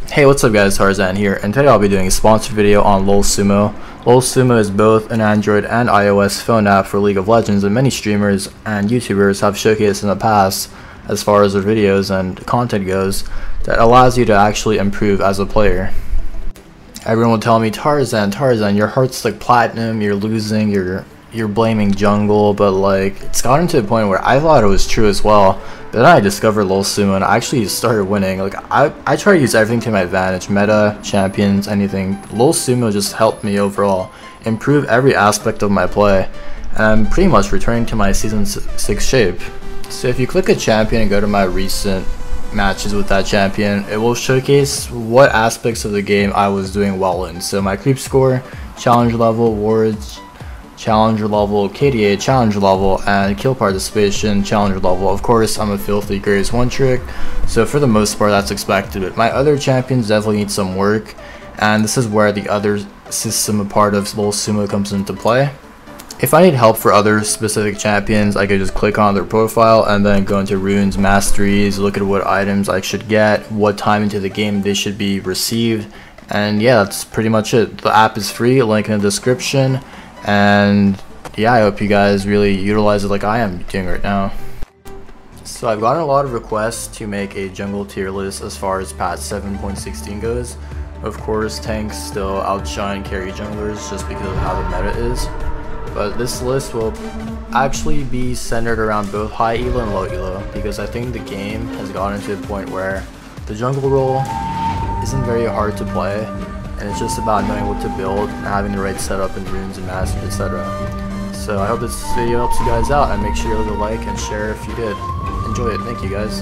Hey, what's up guys, Tarzan here, and today I'll be doing a sponsored video on LOL Sumo. LOL Sumo is both an Android and iOS phone app for League of Legends, and many streamers and YouTubers have showcased in the past, as far as their videos and content goes, that allows you to actually improve as a player. Everyone will tell me, Tarzan, your heart's like platinum, you're losing, you're blaming jungle, but like, it's gotten to a point where I thought it was true as well. But then I discovered LOL Sumo and I actually started winning. Like, I try to use everything to my advantage, meta, champions, anything. LOL Sumo just helped me overall improve every aspect of my play, and I'm pretty much returning to my season 6 shape. So if you click a champion and go to my recent matches with that champion, it will showcase what aspects of the game I was doing well in. So my creep score, challenge level, wards, challenger level, KDA challenger level, and kill participation challenger level. Of course, I'm a filthy Graves one trick, so for the most part that's expected. But my other champions definitely need some work, and this is where the other system a part of LOL Sumo comes into play. If I need help for other specific champions, I could just click on their profile and then go into runes, masteries, look at what items I should get, what time into the game they should be received, and yeah, that's pretty much it. The app is free, link in the description. And yeah, I hope you guys really utilize it like I am doing right now. So I've gotten a lot of requests to make a jungle tier list as far as patch 7.16 goes. Of course, tanks still outshine carry junglers just because of how the meta is. But this list will actually be centered around both high elo and low elo, because I think the game has gotten to a point where the jungle role isn't very hard to play. And it's just about knowing what to build and having the right setup and runes and masters, etc. So I hope this video helps you guys out, and make sure you leave a like and share if you did. Enjoy it. Thank you guys.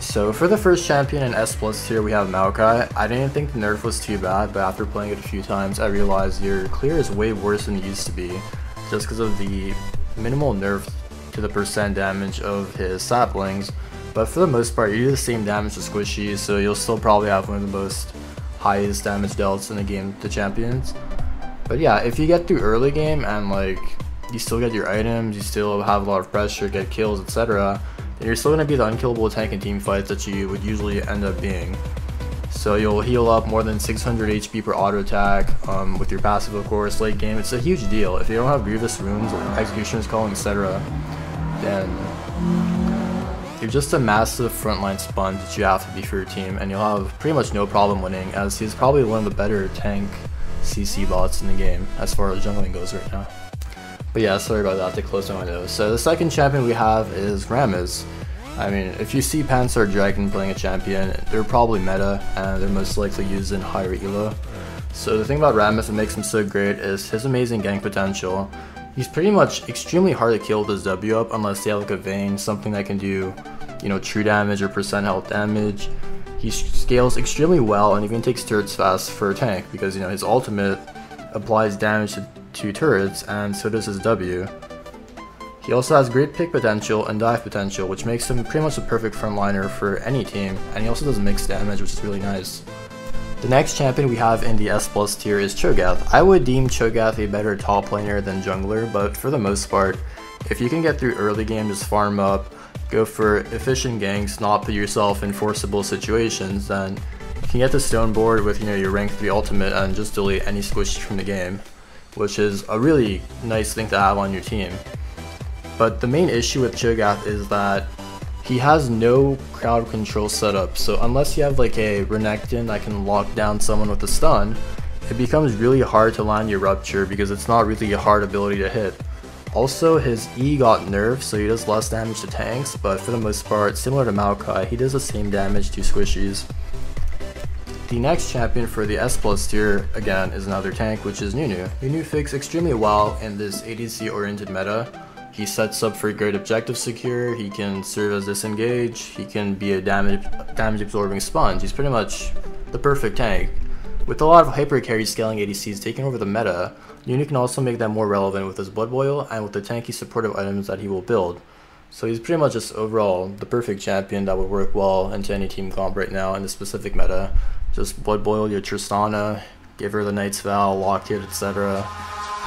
So for the first champion in S+ tier, we have Maokai. I didn't think the nerf was too bad, but after playing it a few times, I realized your clear is way worse than it used to be, just because of the minimal nerf to the percent damage of his saplings. But for the most part, you do the same damage to squishies, so you'll still probably have one of the most highest damage dealt in the game to champions. But yeah, if you get through early game and like you still get your items, you still have a lot of pressure, get kills, etc., then you're still going to be the unkillable tank in team fights that you would usually end up being. So you'll heal up more than 600 HP per auto attack with your passive, of course. Late game, it's a huge deal. If you don't have grievous runes or executioner's calling, etc., then you're just a massive frontline sponge that you have to be for your team, and you'll have pretty much no problem winning, as he's probably one of the better tank CC bots in the game as far as jungling goes right now. But yeah, sorry about that, to close my nose. So the second champion we have is Rammus. I mean, if you see Pansar Dragon playing a champion, they're probably meta, and they're most likely used in higher elo. So the thing about Rammus that makes him so great is his amazing gank potential. He's pretty much extremely hard to kill with his W up unless they have like a Vayne, something that can do, you know, true damage or percent health damage. He scales extremely well and even takes turrets fast for a tank, because you know his ultimate applies damage to turrets, and so does his W. He also has great pick potential and dive potential, which makes him pretty much a perfect frontliner for any team, and he also does mixed damage, which is really nice. The next champion we have in the S+ tier is Cho'Gath. I would deem Cho'Gath a better top laner than jungler, but for the most part, if you can get through early game, just farm up, go for efficient ganks, not put yourself in forcible situations, then you can get the stone board with, you know, your rank 3 ultimate and just delete any squishy from the game, which is a really nice thing to have on your team. But the main issue with Cho'Gath is that he has no crowd control setup, so unless you have like a Renekton that can lock down someone with a stun, it becomes really hard to land your Rupture because it's not really a hard ability to hit. Also, his E got nerfed, so he does less damage to tanks, but for the most part, similar to Maokai, he does the same damage to squishies. The next champion for the S+ tier, again, is another tank, which is Nunu. Nunu fits extremely well in this ADC oriented meta. He sets up for great objective secure, he can serve as disengage, he can be a damage absorbing sponge. He's pretty much the perfect tank. With a lot of hyper carry scaling ADCs taking over the meta, Nunu can also make them more relevant with his Blood Boil and with the tanky supportive items that he will build. So he's pretty much just overall the perfect champion that would work well into any team comp right now in the specific meta. Just Blood Boil your Tristana, give her the Knight's Vow, lock it, etc.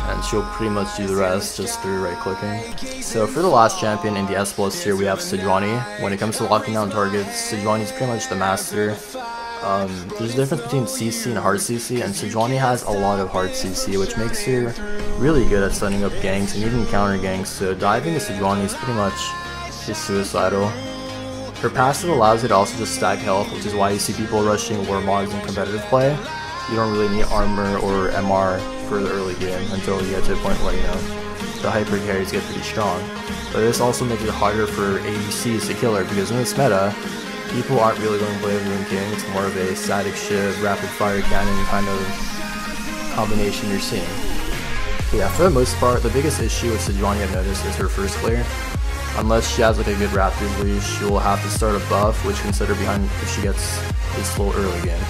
and she'll pretty much do the rest just through right clicking. So for the last champion in the S+ tier, we have Sejuani. When it comes to locking down targets, Sejuani is pretty much the master. There's a difference between CC and hard CC, and Sejuani has a lot of hard CC, which makes her really good at setting up ganks and even counter ganks, so diving to Sejuani is pretty much just suicidal. Her passive allows you to also just stack health, which is why you see people rushing Warmogs in competitive play. You don't really need armor or MR for the early game until you get to a point where, you know, the hyper carries get pretty strong. But this also makes it harder for ADCs to kill her, because in this meta, people aren't really going to play Rune King. It's more of a static shiv, rapid fire cannon kind of combination you're seeing. But yeah, for the most part, the biggest issue with Sejuani I've noticed is her first clear. Unless she has like a good Raptors leash, she will have to start a buff, which can set her behind if she gets a slow early game.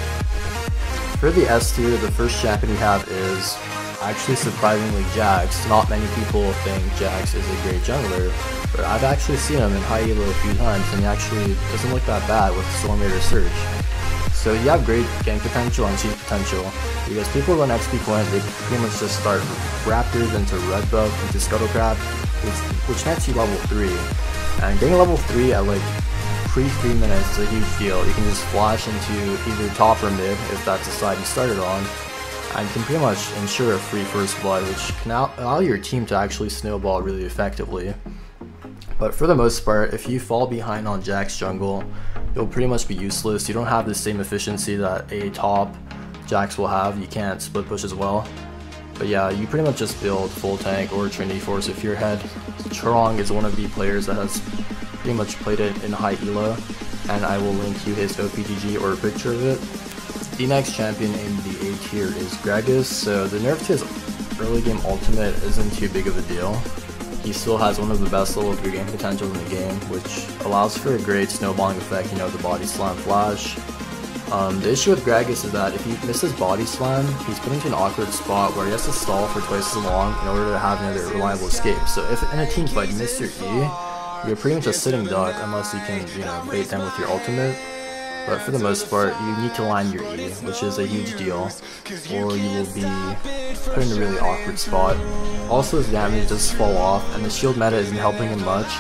For the S tier, the first champion we have is actually surprisingly Jax. Not many people think Jax is a great jungler, but I've actually seen him in high elo a few times, and he actually doesn't look that bad with Storm Raider Surge. So you have great gank potential and cheat potential, because people run XP coins, they pretty much just start Raptors into Red Buff, into Scuttlecraft, which nets you level 3. And getting level 3 at like pre-3 minutes is a huge deal. You can just flash into either top or mid, if that's the side you started on, and can pretty much ensure a free first blood, which can allow your team to actually snowball really effectively. But for the most part, if you fall behind on Jax jungle, you'll pretty much be useless. You don't have the same efficiency that a top Jax will have. You can't split push as well. But yeah, you pretty much just build full tank or Trinity Force if you're ahead. Chorong is one of the players that has pretty much played it in high elo, and I will link you his OPGG or a picture of it. The next champion in the A tier is Gragas. So the nerf to his early game ultimate isn't too big of a deal. He still has one of the best level 3 game potentials in the game, which allows for a great snowballing effect, you know, the body slam flash. The issue with Gragas is that if he misses body slam, he's put into an awkward spot where he has to stall for twice as long in order to have another reliable escape. So if in a team fight you miss your E, you're pretty much a sitting duck unless you can, you know, bait them with your ultimate. But for the most part, you need to line your E, which is a huge deal, or you will be put in a really awkward spot. Also, his damage does fall off, and the shield meta isn't helping him much.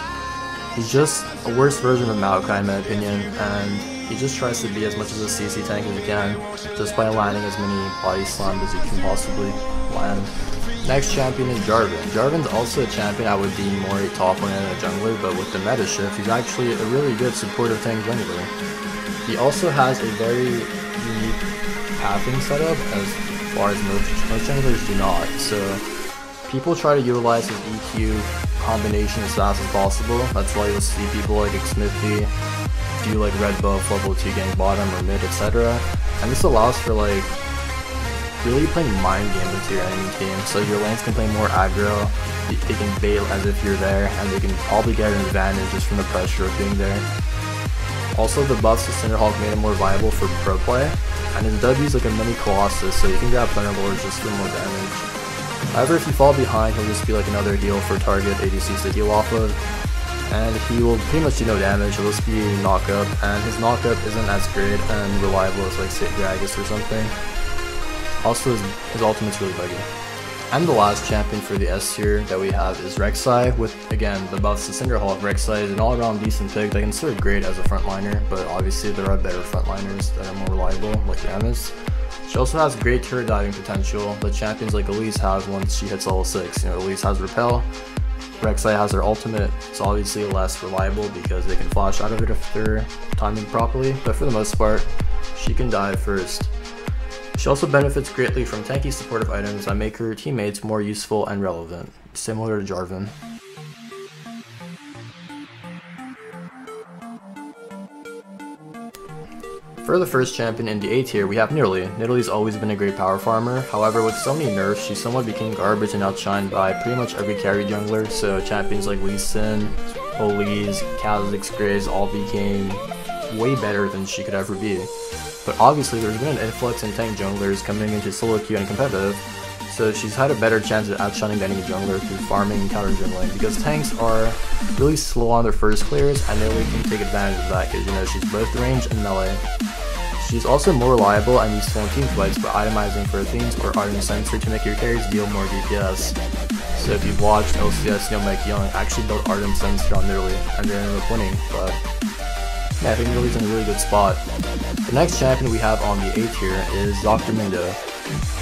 He's just a worse version of Maokai in my opinion, and he just tries to be as much as a CC tank as he can, just by landing as many body slams as he can possibly land. Next champion is Jarvan. Jarvan's also a champion I would deem more a top lane than a jungler, but with the meta shift, he's actually a really good supportive tank jungler. He also has a very unique pathing setup as far as most junglers do not, so people try to utilize his EQ combination as fast as possible. That's why you'll see people like Xmithy do like red buff, level 2 gank bottom or mid, etc. And this allows for like really playing mind games into your enemy team, so your lanes can play more aggro, they can bait as if you're there, and they can probably get an advantage just from the pressure of being there. Also, the buffs to Cinderhawk made him more viable for pro play, and his W is like a mini Colossus, so you can grab Thunderlords just for more damage. However, if you fall behind, he'll just be like another heal for target ADCs to heal off of, and he will pretty much do no damage. He'll just be knockup, and his knockup isn't as great and reliable as like say Gragas or something. Also, his ultimate's really buggy. And the last champion for the S tier that we have is Rek'Sai. With, again, the buffs to Cinderhawk, Rek'Sai is an all-around decent pick that can serve great as a frontliner, but obviously there are better frontliners that are more reliable, like Rammus. She also has great turret diving potential that champions like Elise have once she hits level 6. You know, Elise has Repel, Rek'Sai has her ultimate. It's obviously less reliable because they can flash out of it if they're timing properly, but for the most part, she can dive first. She also benefits greatly from tanky supportive items that make her teammates more useful and relevant, similar to Jarvan. For the first champion in the A tier, we have Nidalee. Nidalee's always been a great power farmer, however with so many nerfs, she somewhat became garbage and outshined by pretty much every carry jungler, so champions like Lee Sin, Elise, Kha'Zix, Graves all became way better than she could ever be. But obviously there's been an influx in tank junglers coming into solo queue and competitive, so she's had a better chance at outshining the enemy jungler through farming and counter jungling, because tanks are really slow on their first clears and Nidalee can take advantage of that because, you know, she's both range and melee. She's also more reliable and useful in team fights by itemizing for things or Ardent Sensor to make your carries deal more DPS. So if you've watched LCS, you'll make Young actually built Ardent Sensor on Nidalee and they ended up winning, but yeah, I think Nidalee's in a really good spot. The next champion we have on the A tier is Dr. Mindo.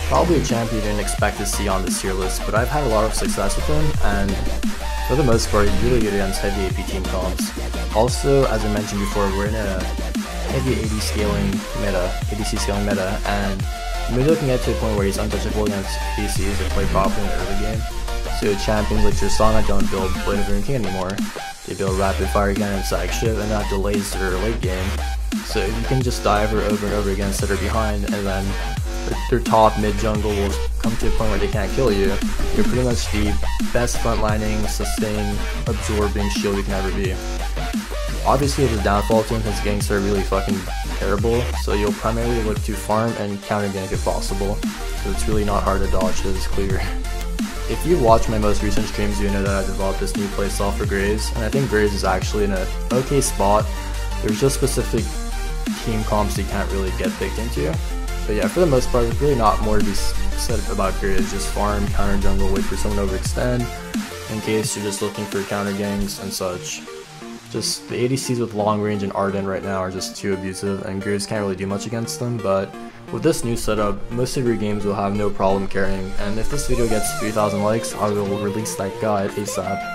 Probably a champion you didn't expect to see on this tier list, but I've had a lot of success with him, and for the most part, he's really good against heavy AP team comps. Also, as I mentioned before, we're in a heavy AD scaling meta, ADC scaling meta, and Mindo can get to a point where he's untouchable against ADCs if played properly in the early game. So champions like Tarzaned Don't build Blade of Rune King anymore. They build Rapid Fire again and Sag Shift, and that delays their late game. So if you can just dive her over and over again instead of behind, and then their top mid jungle will come to a point where they can't kill you, you're pretty much the best frontlining, sustain, absorbing shield you can ever be. Obviously with his downfall to him, his ganks are really fucking terrible, so you'll primarily look to farm and counter gank if possible, so it's really not hard to dodge his clear. If you've watched my most recent streams, you know that I developed this new playstyle for Graves, and I think Graves is actually in an okay spot. There's just specific team comps you can't really get picked into. But yeah, for the most part, there's really not more to be said about Graves. Just farm, counter jungle, wait for someone to overextend, in case you're just looking for counter ganks and such. Just the ADCs with long range and Arden right now are just too abusive, and Graves can't really do much against them, but with this new setup, most of your games will have no problem carrying, and if this video gets 3,000 likes, I will release that guide ASAP.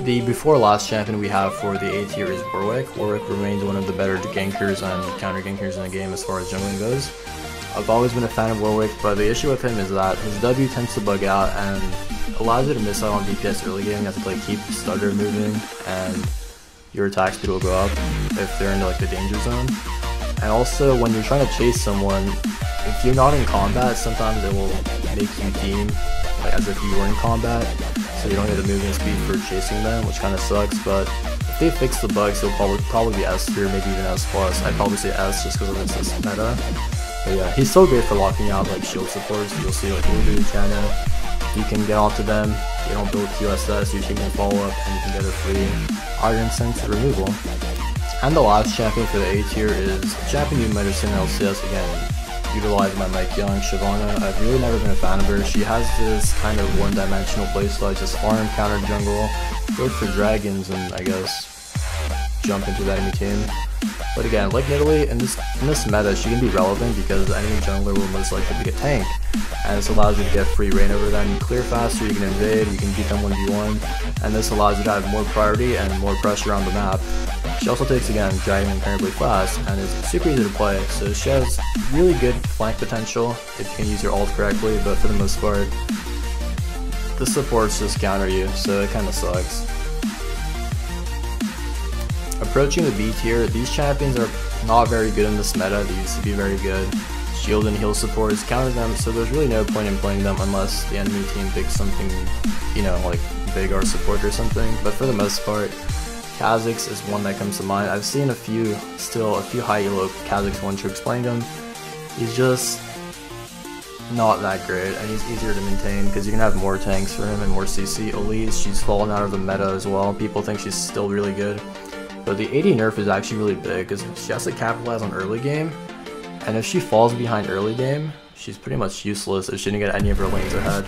The before last champion we have for the A tier is Warwick. Warwick remains one of the better gankers and counter gankers in the game as far as jungling goes. I've always been a fan of Warwick, but the issue with him is that his W tends to bug out and allows you to miss out on DPS early game. You have to like keep stutter moving, and your attack speed will go up if they're in like the danger zone. And also when you're trying to chase someone, if you're not in combat, sometimes it will make you team like as if you were in combat, so you don't get the movement speed for chasing them, which kind of sucks. But if they fix the bugs, it'll probably be S tier, maybe even S+. I'd probably say S just because of this meta. But yeah, he's so great for locking out like shield supports. You'll see like Voodoo, China, you can get onto them, they don't build QSS, you can follow up, and you can get a free Iron Sense removal. And the last champion for the A tier is a champion you might have seen in LCS again, utilized by Mike Young, Shyvana. I've really never been a fan of her. She has this kind of one-dimensional playstyle, just farm, counter jungle, go for dragons, and I guess jump into the enemy team. But again, like Nidalee, in this meta, she can be relevant because the enemy jungler will most likely be a tank, and this allows you to get free reign over them. You clear faster, you can invade, you can beat them 1v1, and this allows you to have more priority and more pressure on the map. She also takes, again, dragon incredibly fast, and is super easy to play, so she has really good flank potential if you can use your ult correctly, but for the most part, the supports just counter you, so it kinda sucks. Approaching the B tier, these champions are not very good in this meta. They used to be very good. Shield and heal supports counter them, so there's really no point in playing them unless the enemy team picks something, you know, like Vagar support or something. But for the most part, Kha'Zix is one that comes to mind. I've seen a few high elo Kha'Zix one-tricks playing him. He's just not that great, and he's easier to maintain because you can have more tanks for him and more CC. Elise, she's fallen out of the meta as well. People think she's still really good. But the AD nerf is actually really big because she has to capitalize on early game, and if she falls behind early game, she's pretty much useless if she didn't get any of her lanes ahead.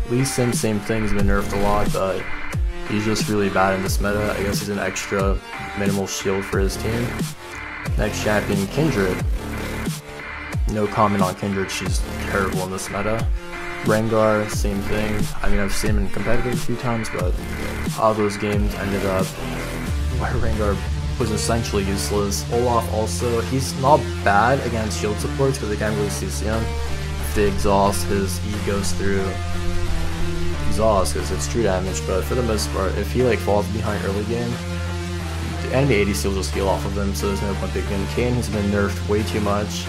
Lee Sin, same thing, he's been nerfed a lot, but he's just really bad in this meta. I guess he's an extra minimal shield for his team. Next champion, Kindred. No comment on Kindred, she's terrible in this meta. Rengar, same thing. I mean, I've seen him in competitive a few times, but all those games ended up where Rengar was essentially useless. Olaf also, he's not bad against shield supports because they can't really CC him. If they exhaust, his E goes through exhaust because it's true damage, but for the most part, if he like falls behind early game, the enemy ADC will just heal off of him, so there's no point picking him. Kayn has been nerfed way too much.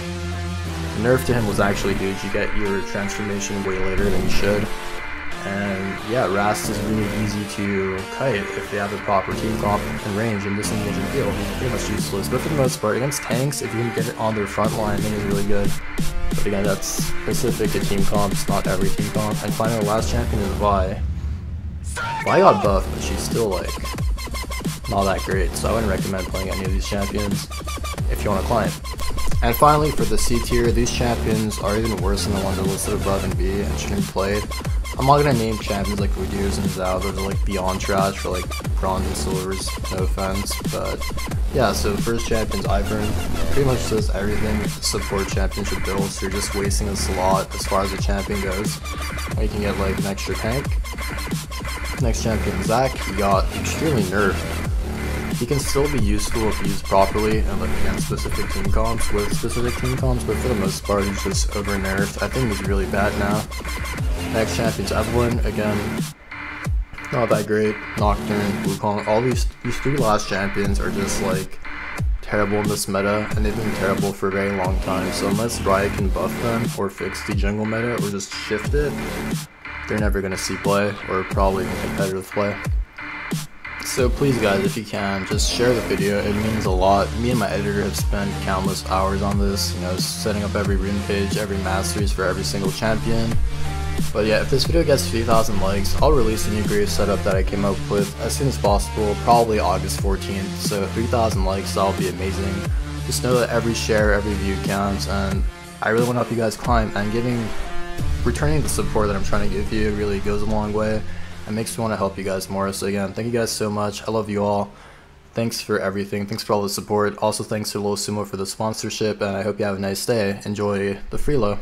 The nerf to him was actually huge. You get your transformation way later than you should. And yeah, Rast is really easy to kite if they have a proper team comp and range and disengage and heal. He's pretty much useless, but for the most part, against tanks, if you can get it on their front line, then he's really good. But again, that's specific to team comps, not every team comp. And finally, the last champion is Vi. Vi got buffed, but she's still like not that great, so I wouldn't recommend playing any of these champions if you want to climb. And finally, for the C tier, these champions are even worse than the ones I listed above in B and shouldn't be played. I'm not gonna name champions like Reduce and Zao, those are like beyond trash for like bronze and silvers, no offense. But yeah, so first champion's Ivern. Pretty much does everything the support champion should build, so you're just wasting a slot as far as the champion goes. You can get like an extra tank. Next champion, Zac, he got extremely nerfed. He can still be useful if used properly and like against specific team comps with specific team comps, but for the most part he's just over nerfed. I think he's really bad now. Next champion's Evelyn, again, not that great. Nocturne, Wukong, all these three last champions are just like terrible in this meta, and they've been terrible for a very long time, so unless Riot can buff them or fix the jungle meta or just shift it, they're never gonna see play or probably even competitive play. So please guys, if you can, just share the video, it means a lot. Me and my editor have spent countless hours on this, you know, setting up every rune page, every masteries for every single champion. But yeah, if this video gets 3,000 likes, I'll release the new grave setup that I came up with as soon as possible, probably August 14th. So 3,000 likes, that'll be amazing. Just know that every share, every view counts, and I really want to help you guys climb, and returning the support that I'm trying to give you really goes a long way. It makes me want to help you guys more. So again, thank you guys so much. I love you all. Thanks for everything. Thanks for all the support. Also thanks to LoSumo for the sponsorship, and I hope you have a nice day. Enjoy the freelo.